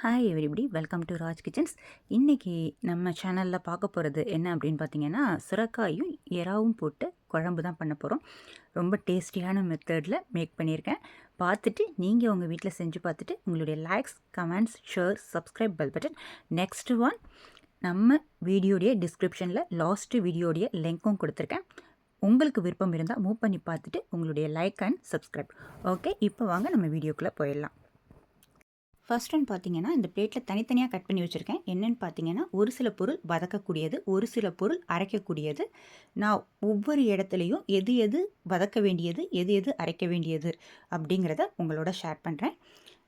Hi everybody, welcome to Raj kitchens. இன்றைக்கி நம்ம சேனலில் பார்க்க போகிறது என்ன அப்படின்னு பார்த்தீங்கன்னா, சுரைக்காயும் எறாவும் போட்டு குழம்பு தான் பண்ண போகிறோம். ரொம்ப டேஸ்டியான மெத்தடில் மேக் பண்ணியிருக்கேன். பார்த்துட்டு நீங்கள் உங்கள் வீட்டில் செஞ்சு பார்த்துட்டு உங்களுடைய likes, comments, share, subscribe bell button. Next one, நம்ம வீடியோடைய டிஸ்கிரிப்ஷனில் லாஸ்ட்டு வீடியோடைய லிங்க்கும் கொடுத்துருக்கேன். உங்களுக்கு விருப்பம் இருந்தால் மூவ் பண்ணி பார்த்துட்டு உங்களுடைய லைக் அண்ட் சப்ஸ்கிரைப். ஓகே, இப்போ வாங்க நம்ம வீடியோக்குள்ளே போயிடலாம். ஃபர்ஸ்ட் ஒன் பார்த்தீங்கன்னா, இந்த பிளேட்டில் தனித்தனியாக கட் பண்ணி வச்சுருக்கேன். என்னென்னு பார்த்தீங்கன்னா, ஒரு சில பொருள் வதக்கக்கூடியது, ஒரு சில பொருள் அரைக்கக்கூடியது. நான் ஒவ்வொரு இடத்துலையும் எது எது வதக்க வேண்டியது, எது எது அரைக்க வேண்டியது அப்படிங்கிறத உங்களோட ஷேர் பண்ணுறேன்.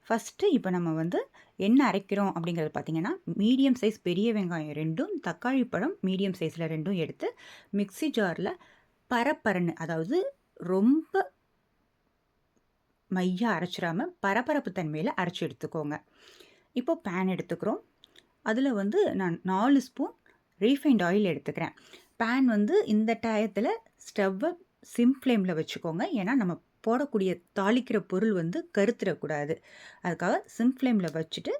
ஃபஸ்ட்டு இப்போ நம்ம என்ன அரைக்கிறோம் அப்படிங்கிறது பார்த்தீங்கன்னா, மீடியம் சைஸ் பெரிய வெங்காயம் 2ம், தக்காளி பழம் மீடியம் சைஸில் 2ம் எடுத்து மிக்ஸி ஜாரில் பரப்பரன்னு, அதாவது ரொம்ப மையாக அரைச்சிடாமல் பரபரப்பு தன்மையில் அரைச்சி எடுத்துக்கோங்க. இப்போது பேன் எடுத்துக்கிறோம். அதில் நான் 4 ஸ்பூன் ரீஃபைண்ட் ஆயில் எடுத்துக்கிறேன். பேன் இந்த டயத்தில் ஸ்டவ்வை சிம் ஃப்ளேமில் வச்சுக்கோங்க. ஏன்னா நம்ம போடக்கூடிய தாளிக்கிற பொருள் கருத்துடக்கூடாது. அதுக்காக சிம் ஃப்ளேமில் வச்சுட்டு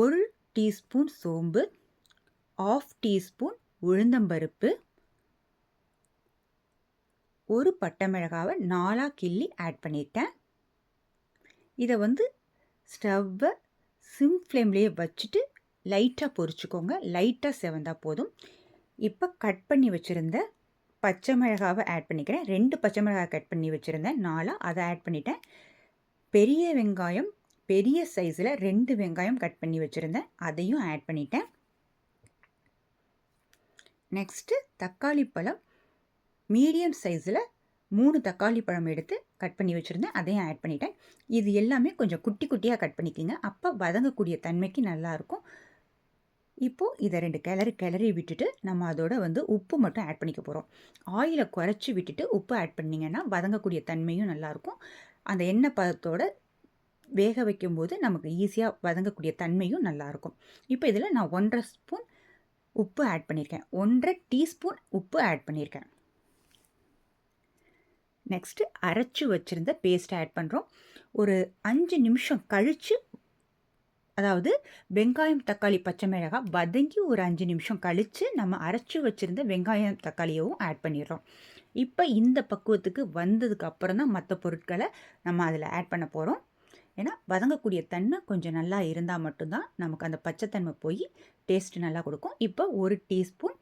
1 டீஸ்பூன் சோம்பு, 1/2 டீஸ்பூன் உளுந்தம்பருப்பு, ஒரு பட்டை மிளகாவை 4ஆக கிள்ளி ஆட் பண்ணியிருக்கேன். இதை ஸ்டவ்வை சிம் ஃப்ளேம்லேயே வச்சுட்டு லைட்டாக பொரிச்சுக்கோங்க. லைட்டாக செவந்தால் போதும். இப்போ கட் பண்ணி வச்சுருந்த பச்சை மிளகாவை ஆட் பண்ணிக்கிறேன். 2 பச்சை மிளகாய் கட் பண்ணி வச்சுருந்தேன், 4ஆக அதை ஆட் பண்ணிட்டேன். பெரிய வெங்காயம் பெரிய சைஸில் 2 வெங்காயம் கட் பண்ணி வச்சுருந்தேன், அதையும் ஆட் பண்ணிட்டேன். நெக்ஸ்ட்டு தக்காளி பழம் மீடியம் சைஸில் 3 தக்காளி பழம் எடுத்து கட் பண்ணி வச்சுருந்தேன், அதையும் ஆட் பண்ணிட்டேன். இது எல்லாமே கொஞ்சம் குட்டி குட்டியாக கட் பண்ணிக்கிங்க, அப்போ வதங்கக்கூடிய தன்மைக்கு நல்லாயிருக்கும். இப்போது இதை 2 கிளறி விட்டுட்டு நம்ம அதோட உப்பு மட்டும் ஆட் பண்ணிக்க போகிறோம். ஆயிலை குறைச்சி விட்டுட்டு உப்பு ஆட் பண்ணிங்கன்னா வதங்கக்கூடிய தன்மையும் நல்லாயிருக்கும். அந்த எண்ணெய் பதத்தோட வேக வைக்கும்போது நமக்கு ஈஸியாக வதங்கக்கூடிய தன்மையும் நல்லாயிருக்கும். இப்போ இதில் நான் 1.5 ஸ்பூன் உப்பு ஆட் பண்ணியிருக்கேன். 1.5 டீஸ்பூன் உப்பு ஆட் பண்ணியிருக்கேன். நெக்ஸ்ட்டு அரைச்சி வச்சுருந்த பேஸ்ட்டை ஆட் பண்ணுறோம். ஒரு 5 நிமிஷம் கழித்து, அதாவது வெங்காயம் தக்காளி பச்சை மிளகாய் வதங்கி ஒரு 5 நிமிஷம் கழித்து நம்ம அரைச்சி வச்சுருந்த வெங்காயம் தக்காளியவும் ஆட் பண்ணிடுறோம். இப்போ இந்த பக்குவத்துக்கு வந்ததுக்கு அப்புறம் தான் மற்ற பொருட்களை நம்ம அதில் ஆட் பண்ண போகிறோம். ஏன்னா வதங்கக்கூடிய தன்மை கொஞ்சம் நல்லா இருந்தால் மட்டும்தான் நமக்கு அந்த பச்சைத்தன்மை போய் டேஸ்ட் நல்லா கொடுக்கும். இப்போ 1 டீஸ்பூன்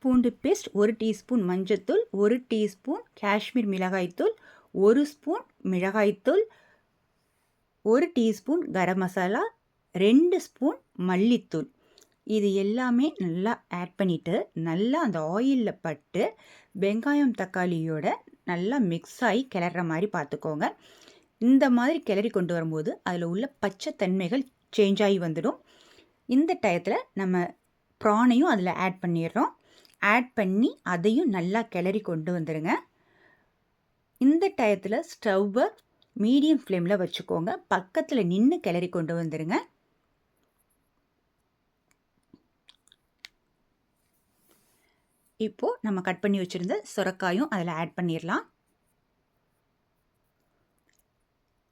பூண்டு பேஸ்ட், 1 டீஸ்பூன் மஞ்சத்தூள், 1 டீஸ்பூன் காஷ்மீர் மிளகாய்த்தூள், 1 ஸ்பூன் மிளகாய்த்தூள், 1 டீஸ்பூன் கரம் மசாலா, 2 ஸ்பூன் மல்லித்தூள். இது எல்லாமே நல்லா ஆட் பண்ணிவிட்டு நல்லா அந்த ஆயிலில் பட்டு வெங்காயம் தக்காளியோட நல்லா மிக்ஸ் ஆகி கிளற மாதிரி பார்த்துக்கோங்க. இந்த மாதிரி கிளறி கொண்டு வரும்போது அதில் உள்ள பச்சை தன்மைகள் சேஞ்ச் ஆகி வந்துடும். இந்த டயத்தில் நம்ம ப்ரானையும் அதில் ஆட் பண்ணிடுறோம். ஆட் பண்ணி அதையும் நல்லா கிளறி கொண்டு வந்துடுங்க. இந்த டயத்தில் ஸ்டவ்வை மீடியம் ஃப்ளேமில் வச்சுக்கோங்க. பக்கத்தில் நின்று கிளறி கொண்டு வந்துடுங்க. இப்போது நம்ம கட் பண்ணி வச்சுருந்த சுரைக்காயும் அதில் ஆட் பண்ணிடலாம்.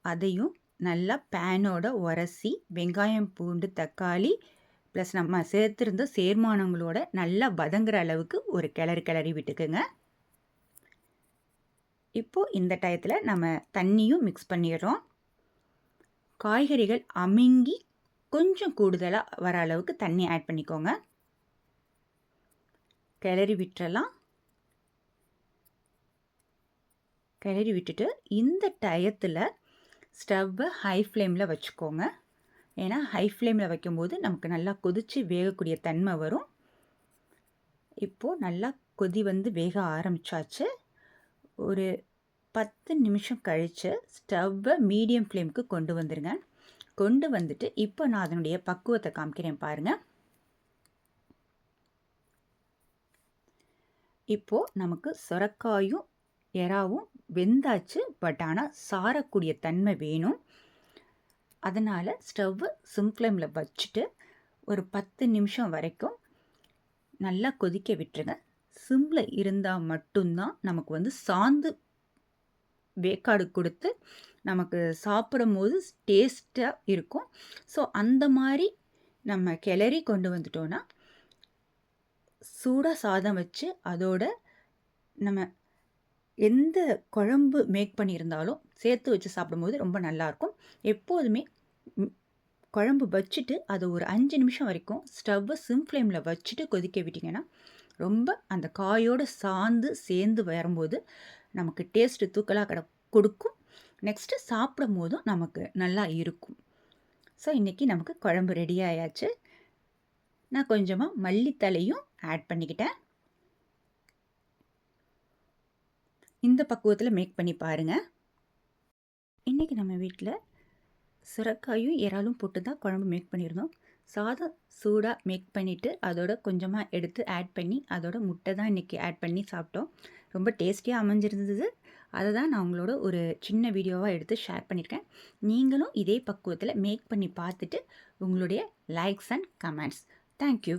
அதையும் நல்லா பேனோட உரசி வெங்காயம் பூண்டு தக்காளி ப்ளஸ் நம்ம சேர்த்துருந்த சேர்மானங்களோட நல்லா வதங்குற அளவுக்கு ஒரு கிளறி விட்டுக்குங்க. இப்போது இந்த டயத்தில் நம்ம தண்ணியும் மிக்ஸ் பண்ணிடுறோம். காய்கறிகள் அமுங்கி கொஞ்சம் கூடுதலாக வர அளவுக்கு தண்ணி ஆட் பண்ணிக்கோங்க. கிளறி விட்டுறலாம். கிளறி விட்டுட்டு இந்த டயத்தில் ஸ்டவ்வை ஹை ஃப்ளேமில் வச்சுக்கோங்க. ஏன்னா ஹை ஃப்ளேமில் வைக்கும்போது நமக்கு நல்லா கொதித்து வேகக்கூடிய தன்மை வரும். இப்போது நல்லா கொதி வேக ஆரம்பித்தாச்சு. ஒரு 10 நிமிஷம் கழித்து ஸ்டவ்வை மீடியம் ஃப்ளேமுக்கு கொண்டு வந்துடுங்க. கொண்டு வந்துட்டு இப்போ நான் அதனுடைய பக்குவத்தை காமிக்கிறேன் பாருங்கள். இப்போது நமக்கு சுரைக்காயும் எறாவும் வெந்தாச்சு, பட் ஆனால் சாரக்கூடிய தன்மை வேணும். அதனால் ஸ்டவ்வை சிம் ஃப்ளேமில் வச்சுட்டு ஒரு 10 நிமிஷம் வரைக்கும் நல்லா கொதிக்க விட்டுருங்க. சிம்மில் இருந்தால் மட்டும்தான் நமக்கு சாந்து வேக்காடு கொடுத்து நமக்கு சாப்பிடும்போது டேஸ்ட்டாக இருக்கும். ஸோ அந்த மாதிரி நம்ம கிளறி கொண்டு வந்துட்டோன்னா சூடாக சாதம் வச்சு அதோட நம்ம எந்த குழம்பு மேக் பண்ணியிருந்தாலும் சேர்த்து வச்சு சாப்பிடும்போது ரொம்ப நல்லாயிருக்கும். எப்போதுமே குழம்பு வச்சுட்டு அதை ஒரு 5 நிமிஷம் வரைக்கும் ஸ்டவ்வை சிம் ஃப்ளேமில் வச்சுட்டு கொதிக்க விட்டிங்கன்னா ரொம்ப அந்த காயோடு சேர்ந்து வரும்போது நமக்கு டேஸ்ட்டு தூக்கலாக கொடுக்கும். நெக்ஸ்ட்டு சாப்பிடும் போதும் நமக்கு நல்லா இருக்கும். ஸோ இன்றைக்கி நமக்கு குழம்பு ரெடி ஆயாச்சு. நான் கொஞ்சமாக மல்லித்தலையும் ஆட் பண்ணிக்கிட்டேன். இந்த பக்குவத்தில் மேக் பண்ணி பாருங்கள். இன்றைக்கி நம்ம வீட்டில் சுரைக்காயும் இறாலும் போட்டு தான் குழம்பு மேக் பண்ணியிருந்தோம். சாதம் சூடாக மேக் பண்ணிவிட்டு அதோட கொஞ்சமாக எடுத்து ஆட் பண்ணி அதோட முட்டை தான் இன்றைக்கி ஆட் பண்ணி சாப்பிட்டோம். ரொம்ப டேஸ்டியாக அமைஞ்சிருந்தது. அதை தான் நான் உங்களோட ஒரு சின்ன வீடியோவாக எடுத்து ஷேர் பண்ணியிருக்கேன். நீங்களும் இதே பக்குவத்தில் மேக் பண்ணி பார்த்துட்டு உங்களுடைய லைக்ஸ் அண்ட் கமெண்ட்ஸ். தேங்க்யூ.